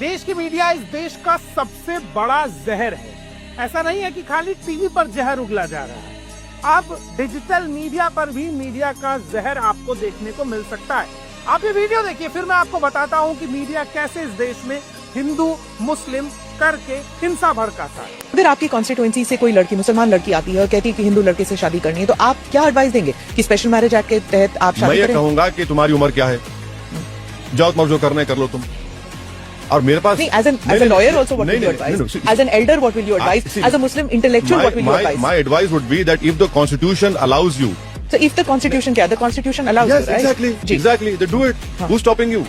देश की मीडिया इस देश का सबसे बड़ा जहर है। ऐसा नहीं है कि खाली टीवी पर जहर उगला जा रहा है, अब डिजिटल मीडिया पर भी मीडिया का जहर आपको देखने को मिल सकता है। आप ये वीडियो देखिए, फिर मैं आपको बताता हूँ कि मीडिया कैसे इस देश में हिंदू मुस्लिम करके हिंसा भड़काता है। अगर आपकी कॉन्स्टिट्यूएंसी से कोई लड़की, मुसलमान लड़की आती है और कहती है कि हिंदू लड़के से शादी करनी है, तो आप क्या एडवाइस देंगे कि स्पेशल मैरिज एक्ट के तहत आप शादी करें? मैं ये कहूंगा कि तुम्हारी उम्र क्या है, जाओ तुम जो करना है कर लो तुम। और मेरे पास नहीं, as a lawyer also what will you advise? As an elder what will you advise? As a Muslim intellectual what will you advise? My advice would be that if the constitution allows you. So if the constitution क्या? The constitution allows Yes, you, right? exactly. They do it. Who's stopping you?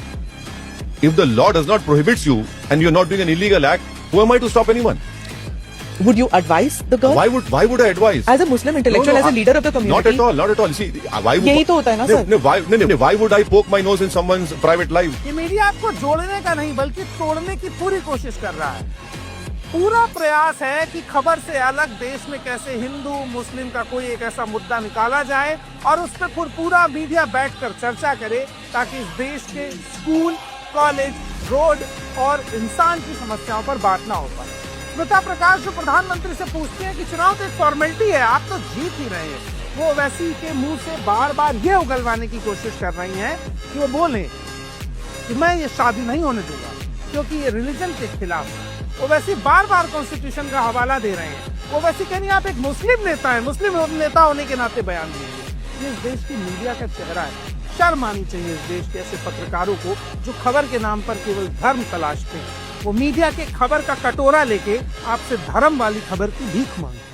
If the law does not prohibits you and you're not doing an illegal act, who am I to stop anyone? Would you advise the girl? Why would I advise? As a Muslim intellectual, as a leader of the community. Not at all. See, why would? यही तो होता है ना sir? Why would I poke my nose in someone's private life? ये media आपको जोड़ने का नहीं बल्कि तोड़ने की पूरी कोशिश कर रहा है। पूरा प्रयास है कि खबर से अलग देश में कैसे हिंदू मुस्लिम का कोई एक ऐसा मुद्दा निकाला जाए और उस पर पूरा मीडिया बैठकर चर्चा करे, ताकि इस देश के स्कूल, कॉलेज, रोड और इंसान की समस्याओं पर बात ना हो पाए। स्मिता प्रकाश जो प्रधानमंत्री से पूछते हैं कि चुनाव तो एक फॉर्मेलिटी है, आप तो जीत ही रहे हैं, वो वैसी के मुंह से बार बार ये उगलवाने की कोशिश कर रही हैं कि वो बोलें कि मैं ये शादी नहीं होने दूंगा क्योंकि ये रिलीजन के खिलाफ है। वो वैसे बार बार कॉन्स्टिट्यूशन का हवाला दे रहे हैं, वो वैसे कह रही आप एक मुस्लिम नेता है, मुस्लिम नेता होने के नाते बयान दीजिए। ये इस देश की मीडिया का चेहरा है। शर्म आनी चाहिए इस देश के ऐसे पत्रकारों को जो खबर के नाम पर केवल धर्म तलाशते हैं। वो मीडिया के खबर का कटोरा लेके आपसे धर्म वाली खबर की भीख मांगते हैं।